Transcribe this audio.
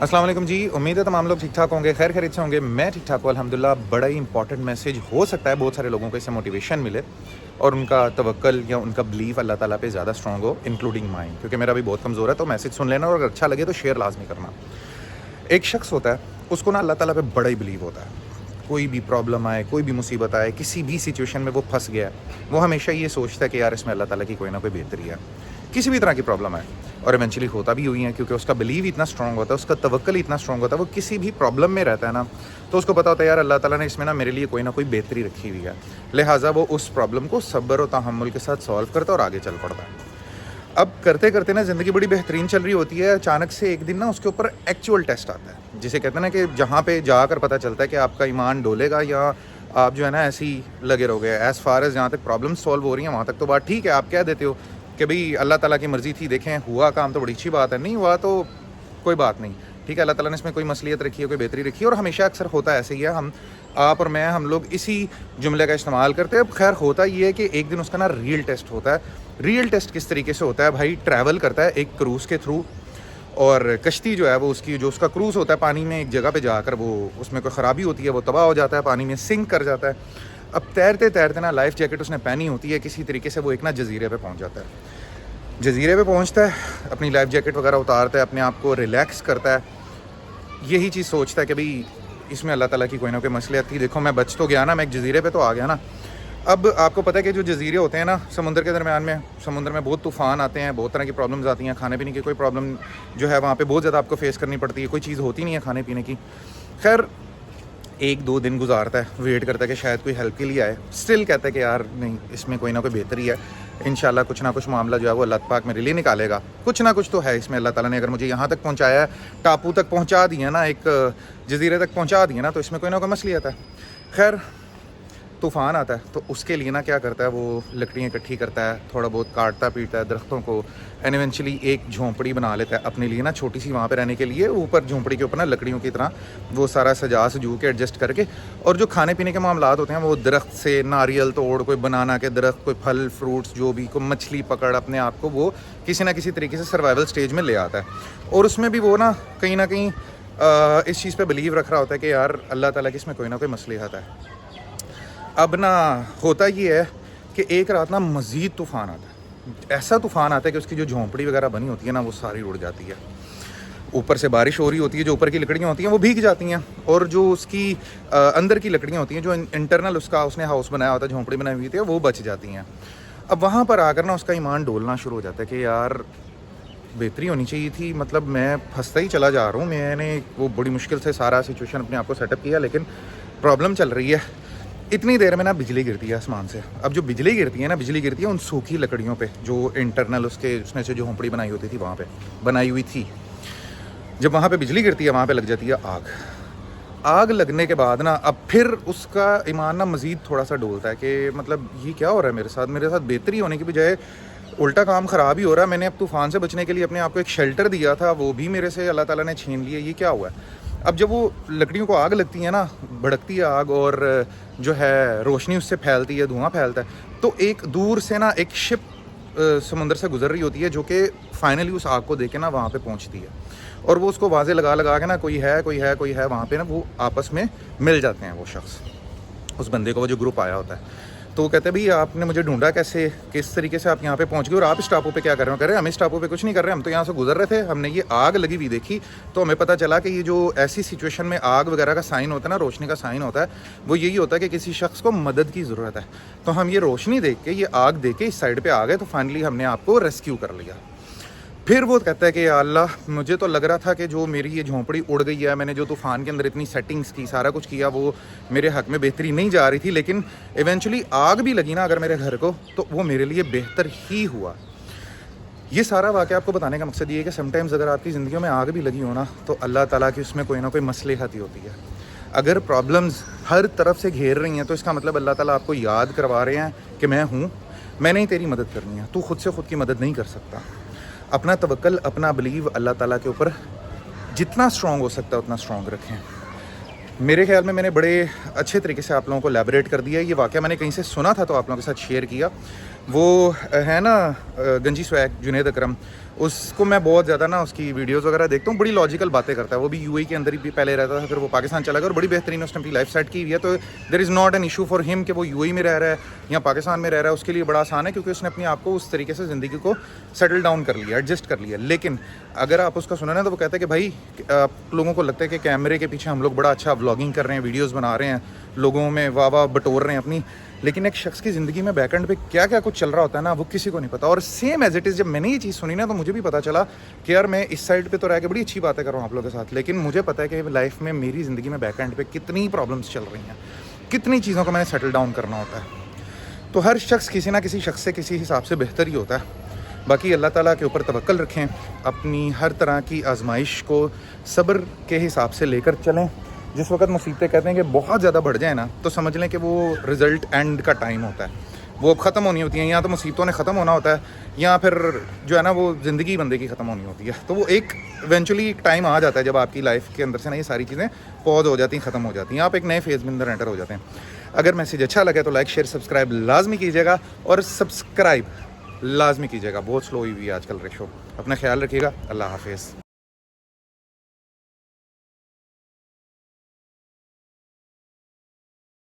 अस्सलाम वालेकुम जी। उम्मीद है तमाम लोग ठीक ठाक होंगे, खैर खैरियत से होंगे। मैं ठीक ठाक हूँ अल्हम्दुलिल्लाह। बड़ा ही इंपॉर्टेंट मैसेज हो सकता है बहुत सारे लोगों को इससे मोटिवेशन मिले और उनका तवक्कल या उनका बिलीव अल्लाह ताला पे ज़्यादा स्ट्रॉन्ग हो, इंक्लूडिंग माइन, क्योंकि मेरा भी बहुत कमज़ोर है। तो मैसेज सुन लेना और अगर अच्छा लगे तो शेयर लाजमी करना। एक शख्स होता है, उसको ना अल्लाह ताला पे बड़ा ही बिलीव होता है। कोई भी प्रॉब्लम आए, कोई भी मुसीबत आए, किसी भी सिचुएशन में वो फंस गया है, वो हमेशा ये सोचता है कि यार इसमें अल्लाह ताला की कोई ना कोई बेहतरी है, किसी भी तरह की प्रॉब्लम आए। और इवेंचुअली होता भी हुई है, क्योंकि उसका बिलीव इतना स्ट्रॉन्ग होता है, उसका तवक्कल इतना स्ट्रॉन्ग होता है। वो किसी भी प्रॉब्लम में रहता है ना, तो उसको पता होता है यार अल्लाह ताला ने इसमें ना मेरे लिए कोई ना कोई बेहतरी रखी हुई है। लिहाजा वो उस प्रॉब्लम को सब्र और तहम्मुल के साथ सॉल्व करता है और आगे चल पड़ता है। अब करते करते ना ज़िंदगी बड़ी बेहतरीन चल रही होती है, अचानक से एक दिन ना उसके ऊपर एक्चुअल टेस्ट आता है, जिसे कहते हैं ना कि जहाँ पे जाकर पता चलता है कि आपका ईमान डोलेगा या आप जो है ना ऐसे ही लगे रहोगे। एज़ फार एज़ जहाँ तक प्रॉब्लम सॉल्व हो रही हैं वहाँ तक तो बात ठीक है, आप कह देते हो कि भाई अल्लाह ताला की मर्ज़ी थी, देखें हुआ काम तो बड़ी अच्छी बात है, नहीं हुआ तो कोई बात नहीं, ठीक है, अल्लाह ताला ने इसमें कोई मसलियत रखी है, कोई बेहतरी रखी है। और हमेशा अक्सर होता ऐसे ही है, आप और मैं, हम लोग इसी जुमले का इस्तेमाल करते हैं। अब खैर होता ये है कि एक दिन उसका ना रियल टेस्ट होता है। रियल टेस्ट किस तरीके से होता है भाई? ट्रैवल करता है एक क्रूज़ के थ्रू, और कश्ती जो है वो उसकी जो उसका क्रूज़ होता है पानी में एक जगह पे जाकर वो उसमें कोई ख़राबी होती है, वो तबाह हो जाता है, पानी में सिंक कर जाता है। अब तैरते तैरते ना लाइफ जैकेट उसने पहनी होती है, किसी तरीके से वो एक ना जजीरे पे पहुंच जाता है। जजीरे पे पहुंचता है, अपनी लाइफ जैकेट वगैरह उतारता है, अपने आप को रिलैक्स करता है, यही चीज़ सोचता है कि भाई इसमें अल्लाह ताला की कोई ना कोई मसलियत थी, देखो मैं बच तो गया ना, मैं एक जजीरे पे तो आ गया ना। अब आपको पता है कि जो जजीरे होते हैं ना समुंदर के दरमियान में, समुंदर में बहुत तूफ़ान आते हैं, बहुत तरह की प्रॉब्लम्स आती हैं, खाने पीने की कोई प्रॉब्लम जो है वहाँ पे बहुत ज़्यादा आपको फेस करनी पड़ती है, कोई चीज़ होती नहीं है खाने पीने की। खैर एक दो दिन गुजारता है, वेट करता है कि शायद कोई हेल्प के लिए आए, स्टिल कहता है कि यार नहीं, इसमें कोई ना कोई बेहतरी है, इंशाल्लाह कुछ ना कुछ मामला जो है वो अल्लाह पाक मेरे लिए निकालेगा, कुछ ना कुछ तो है इसमें। अल्लाह ताला ने अगर मुझे यहाँ तक पहुँचाया है, टापू तक पहुँचा दिया ना, एक जजीरे तक पहुँचा दिया ना, तो इसमें कोई ना कोई मसलियत है। खैर तूफ़ान आता है तो उसके लिए ना क्या करता है, वो लकड़ियाँ इकट्ठी करता है, थोड़ा बहुत काटता पीटता है दरख्तों को, एंड इवेंचुअली एक झोंपड़ी बना लेता है अपने लिए ना, छोटी सी वहाँ पे रहने के लिए। ऊपर झोंपड़ी के ऊपर ना लकड़ियों की तरह वो सारा सजा सजू के एडजस्ट करके, और जो खाने पीने के मामलात होते हैं वो दरख्त से नारियल तोड़, कोई बनाना के दरख्त, कोई फल फ्रूट्स जो भी, कोई मछली पकड़, अपने आप को वो किसी ना किसी तरीके से सर्वाइवल स्टेज में ले आता है। और उसमें भी वो ना कहीं इस चीज़ पर बिलीव रख रहा होता है कि यार अल्लाह ताला की इसमें कोई ना कोई मसलियत है। अब ना होता ये है कि एक रात ना मज़ीद तूफ़ान आता है, ऐसा तूफ़ान आता है कि उसकी जो झोंपड़ी वगैरह बनी होती है ना वो सारी उड़ जाती है। ऊपर से बारिश हो रही होती है, जो ऊपर की लकड़ियाँ होती हैं वो भीग जाती हैं, और जो उसकी अंदर की लकड़ियाँ होती हैं, जो इंटरनल उसका उसने हाउस बनाया होता है, झोंपड़ी बनाई हुई थी, वो बच जाती हैं। अब वहाँ पर आकर ना उसका ईमान डोलना शुरू हो जाता है कि यार बेहतरी होनी चाहिए थी, मतलब मैं फंसता ही चला जा रहा हूँ, मैंने वो बड़ी मुश्किल से सारा सिचुएशन अपने आप को सेटअप किया, लेकिन प्रॉब्लम चल रही है। इतनी देर में ना बिजली गिरती है आसमान से। अब जो बिजली गिरती है ना, बिजली गिरती है उन सूखी लकड़ियों पे जो इंटरनल उसने से जो झोंपड़ी बनाई होती थी वहाँ पे बनाई हुई थी। जब वहाँ पे बिजली गिरती है वहाँ पे लग जाती है आग। आग लगने के बाद ना अब फिर उसका ईमान ना मज़ीद थोड़ा सा डोलता है कि मतलब ये क्या हो रहा है मेरे साथ बेहतरी होने की बजाय उल्टा काम ख़राब ही हो रहा है। मैंने अब तूफ़ान से बचने के लिए अपने आप को एक शेल्टर दिया था, वो भी मेरे से अल्लाह ताला ने छीन लिया, ये क्या हुआ है? अब जब वो लकड़ियों को आग लगती है ना, भड़कती है आग, और जो है रोशनी उससे फैलती है, धुआं फैलता है, तो एक दूर से ना एक शिप समुंदर से गुजर रही होती है, जो कि फाइनली उस आग को देख के ना वहाँ पे पहुँचती है, और वो उसको वाजे लगा के ना कोई है वहाँ पे ना, वो आपस में मिल जाते हैं वो शख्स, उस बंदे को, वो जो ग्रुप आया होता है। तो वो कहते हैं भाई आपने मुझे ढूंढा कैसे, किस तरीके से आप यहाँ पे पहुँच गए, और आप इस टापू पे क्या कर रहे हो? कह रहे हम इस टापू पे कुछ नहीं कर रहे, हम तो यहाँ से गुजर रहे थे, हमने ये आग लगी हुई देखी, तो हमें पता चला कि ये जो ऐसी सिचुएशन में आग वगैरह का साइन होता है ना, रोशनी का साइन होता है, वो यही होता है कि किसी शख्स को मदद की ज़रूरत है। तो हम ये रोशनी देख के, ये आग देख के इस साइड पर आ गए, तो फाइनली हमने आपको रेस्क्यू कर लिया। फिर वो कहता है कि या अल्लाह, मुझे तो लग रहा था कि जो मेरी ये झोंपड़ी उड़ गई है, मैंने जो तूफ़ान के अंदर इतनी सेटिंग्स की, सारा कुछ किया, वो मेरे हक़ में बेहतरी नहीं जा रही थी, लेकिन इवेंचुअली आग भी लगी ना अगर मेरे घर को, तो वो मेरे लिए बेहतर ही हुआ। ये सारा वाक़या आपको बताने का मकसद ये है कि समटाइम्स अगर आपकी ज़िंदगियों में आग भी लगी हो ना, तो अल्लाह ताला की उसमें कोई ना कोई मसलिहत ही होती है। अगर प्रॉब्लम्स हर तरफ से घेर रही हैं, तो इसका मतलब अल्लाह ताला आपको याद करवा रहे हैं कि मैं हूँ, मैंने ही तेरी मदद करनी है, तू खुद से खुद की मदद नहीं कर सकता। अपना तवक्ल, अपना बिलीव अल्लाह ताला के ऊपर जितना स्ट्रॉन्ग हो सकता है उतना स्ट्रॉन्ग रखें। मेरे ख्याल में मैंने बड़े अच्छे तरीके से आप लोगों को एलैबोरेट कर दिया है। ये वाक़या मैंने कहीं से सुना था तो आप लोगों के साथ शेयर किया। وہ ہے نا گنجی سویگ جنید اکرم, اس کو میں بہت زیادہ نا اس کی ویڈیوز وغیرہ دیکھتا ہوں, بڑی لاجیکل باتیں کرتا ہے. وہ بھی یو اے کے اندر ہی پہلے رہتا تھا, پھر وہ پاکستان چلا گیا اور بڑی بہترین اس نے اپنی لائف سیٹ کی ہوئی ہے. تو there is not an issue for ہم کہ وہ یو اے میں رہ رہا ہے یا پاکستان میں رہ رہا ہے. اس کے لیے بڑا آسان ہے کیونکہ اس نے اپنے آپ کو اس طریقے سے زندگی کو سیٹل ڈاؤن کر لیا, ایڈجسٹ کر لیا. لیکن اگر آپ اس کا سنیں نا تو وہ کہتا ہے کہ بھائی آپ لوگوں کو لگتا ہے کہ کیمرے کے پیچھے ہم لوگ بڑا اچھا ولاگنگ کر رہے ہیں, ویڈیوز بنا رہے ہیں, لوگوں میں واہ واہ بٹور رہے ہیں اپنی, لیکن ایک شخص کی زندگی میں بیک اینڈ پہ کیا کیا کچھ چل رہا ہوتا ہے نا وہ کسی کو نہیں پتا. اور سیم ایز اٹ از جب میں نے یہ چیز سنی نا تو مجھے بھی پتا چلا کہ یار میں اس سائڈ پہ تو رہ کے بڑی اچھی باتیں کر رہا ہوں آپ لوگوں کے ساتھ, لیکن مجھے پتا ہے کہ لائف میں میری زندگی میں بیک اینڈ پہ کتنی پرابلمس چل رہی ہیں, کتنی چیزوں کو میں نے سیٹل ڈاؤن کرنا ہوتا ہے. تو ہر شخص کسی نہ کسی شخص سے کسی حساب سے بہتر ہی ہوتا ہے. باقی اللہ تعالیٰ کے اوپر توکل رکھیں, اپنی ہر طرح کی آزمائش کو صبر کے حساب سے لے کر چلیں. جس وقت مصیبتیں کہتے ہیں کہ بہت زیادہ بڑھ جائیں نا تو سمجھ لیں کہ وہ رزلٹ اینڈ کا ٹائم ہوتا ہے, وہ اب ختم ہونی ہوتی ہیں. یا تو مصیبتوں نے ختم ہونا ہوتا ہے یا پھر جو ہے نا وہ زندگی بندے کی ختم ہونی ہوتی ہے. تو وہ ایک ایونچولی ایک ٹائم آ جاتا ہے جب آپ کی لائف کے اندر سے نا یہ ساری چیزیں پوز ہو جاتی ہیں, ختم ہو جاتی ہیں, آپ ایک نئے فیز میں اندر انٹر ہو جاتے ہیں. اگر میسیج اچھا لگے تو لائک شیئر سبسکرائب لازمی کیجیے گا, اور سبسکرائب لازمی کیجیے گا. بہت سلو ہوئی ہے آج کل ریشو. اپنا خیال رکھیے گا. اللہ حافظ.